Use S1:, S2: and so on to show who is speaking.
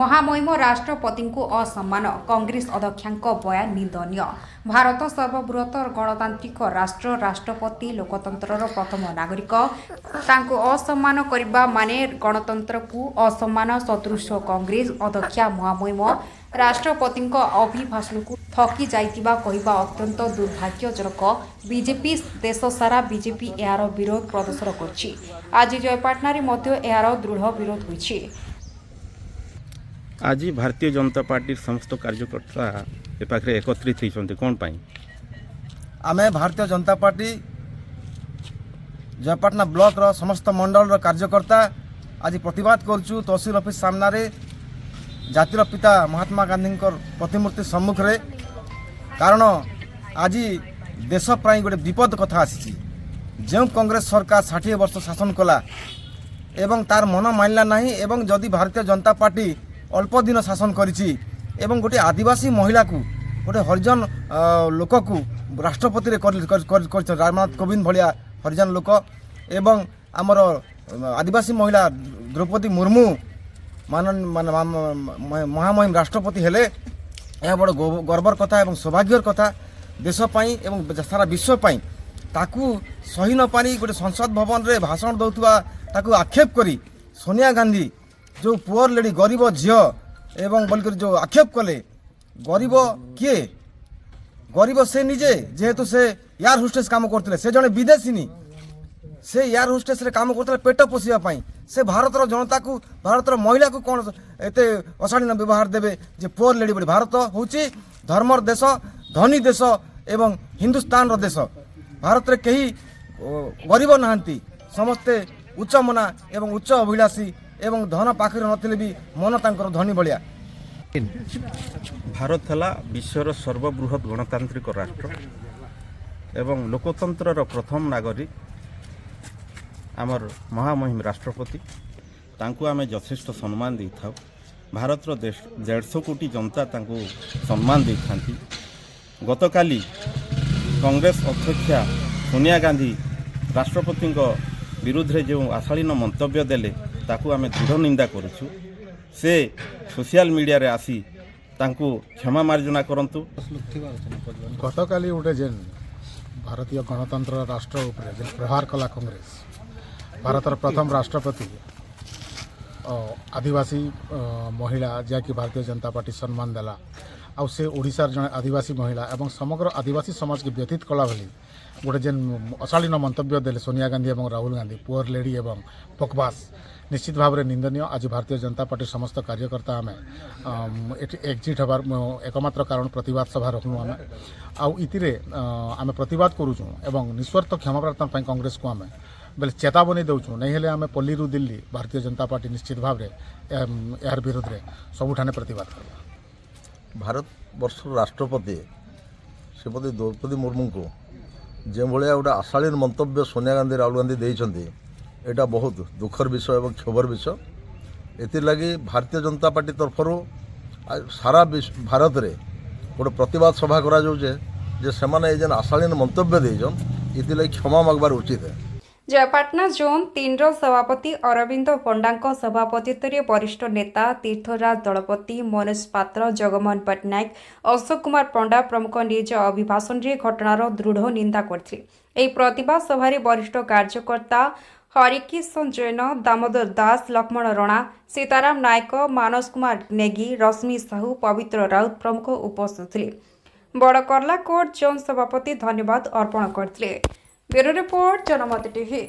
S1: महामहिम राष्ट्रपति को असम्मान कांग्रेस अध्यक्षांक बयान निंदनीय। भारत सर्वबृहत गणतांत्रिक राष्ट्र राष्ट्रपति लोकतंत्रर प्रथम नागरिक तांको असम्मान करबा माने गणतंत्र को असम्मान सदृश कांग्रेस अध्यक्षा महामहिम राष्ट्रपति अभिभाषण को थकी जाइतिबा कहिबा अत्यंत दुर्भाग्यजनक। बीजेपी देश सारा बीजेपी यार विरोध प्रदर्शन करछि। आज जयपाटना रे मध्य यार दृढ़ विरोध होइछि।
S2: आज भारतीय जनता पार्टी समस्त कार्यकर्ता ए पाखे एकत्रित होती कौन पाई
S3: आमे भारतीय जनता पार्टी जयपाटना ब्लॉक रो समस्त मंडल रो कार्यकर्ता आज प्रतिवाद करूँ तहसील ऑफिस सामने जातिर पिता महात्मा गांधी प्रतिमूर्ति सम्मुख रे। कारण आज देश प्राय गोटे विपद कथा आसी जो कांग्रेस सरकार 60 वर्ष शासन कला एवं तार मन मानला नहीं एवं जदि भारतीय जनता पार्टी अल्प दिन शासन करिछि एवं गोटे आदिवासी महिला को गोटे हरिजन लोक को राष्ट्रपति रामनाथ कोविंद भलिया हरिजन लोक एवं आमर आदिवासी महिला द्रौपदी मुर्मू महामहिम राष्ट्रपति हेले यह बड़ गर्वर कथा एवं सौभाग्यर कथा देश पाई एवं सारा विश्व पाई ताकू सही न पारी गोटे संसद भवन रे भाषण दौथुवा ताकू आक्षेप करी सोनिया गांधी जो पुअर लेडी गरीब झील एवं बोलकर जो आक्षेप कले गरीब किए गरीब से निजे जेहेतु से एयर होस्टेस काम करते से जड़े विदेशी से एयर होस्टेस रे काम करते पेट पोषा से भारतर जनता को भारतर महिला को कौन एत अशालीन व्यवहार देवे जे पुअर लेडी बोली। भारत हूँ धर्मर देश धनी देश एवं हिंदुस्तान देश। भारत रे कहीं गरीब नहांती समस्ते उच्च मना एवं उच्च अभिलाषी एवं धन पाखे नथिले भी मन तांकर धनी भलिया।
S2: भारत है विश्वर सर्वबृहत गणतांत्रिक राष्ट्र एवं लोकतंत्र प्रथम नागरिक आमर महामहिम राष्ट्रपति तांको आमे यथेष्ट सम्मान दे था। भारत 150 कोटी जनता तांको सम्मान दे थांती। गतकाली कांग्रेस अध्यक्षा सोनिया गांधी राष्ट्रपति विरुद्ध रे जो आशालीन मंतव्य देले ताकू आमे दृढ़ निंदा करूँ। से सोशल मीडिया रे आसी तांको क्षमा मार्जना करंतु।
S4: गतकाली गोटे जेन भारतीय गणतंत्र राष्ट्र उपरे जेन प्रहार कला कांग्रेस भारतर प्रथम राष्ट्रपति आदिवासी महिला जैकि भारतीय जनता पार्टी सम्मान देला आउ से ओडिशार जन आदिवासी महिला एवं समग्र आदिवासी समाज के व्यतीत कला भली गोटे जेन अशालीन मंतव्य देले सोनिया गांधी एवं राहुल गांधी पुअर लेडी एवं बकवास निश्चित भाव में निंदनीय। आज भारतीय जनता पार्टी समस्त कार्यकर्ता आम एक्जिट हबार एकमात्र कारण प्रतिवाद सभा रखलु आम आउ इतिरे आम प्रतिवाद करूँ एवं निस्वार्थ क्षमा प्रार्थना कांग्रेस को आम बेले चेतावनी दौचु नहीं हेले आम पल्ली दिल्ली भारतीय जनता पार्टी निश्चित भाव में यार विरोध में सबुठाने प्रतिवाद कर।
S5: भारत वर्ष राष्ट्रपति श्रीमती द्रौपदी मुर्मू को जो भाया गोटे आशालीन मंतव्य सोनिया गांधी राहुल गांधी देइछन्ति एटा बहुत दुखर विषय और क्षोभर विषय। एथिलागि भारतीय जनता पार्टी तरफ सारा भारत रे गोटे प्रतिवाद सभा करा जाउछे जे सेमाने जेन आशालीन मंतव्य देइछन इथिलागि क्षमा मागबार उचित है।
S1: जयपाटना जोन 3 सभापति अरविंद पंडा सभापतित्व में वरिष्ठ नेता तीर्थराज दलपति मनोज पात्र जगमोहन पट्टनायक अशोक कुमार पंडा प्रमुख निज अभिभाषण में घटनार दृढ़ निंदा करथिले। प्रतिवाद सभा वरिष्ठ कार्यकर्ता हरिकिशन जैन दामोदर दास लक्ष्मण रणा सीताराम नायक मानस कुमार नेगी रश्मि साहू पवित्र राउत प्रमुख उपस्थित थे। बड़कर्ला कोर्ट जोन सभापति धन्यवाद अर्पण करथिले। ब्यूरो रिपोर्ट जनमत टीवी।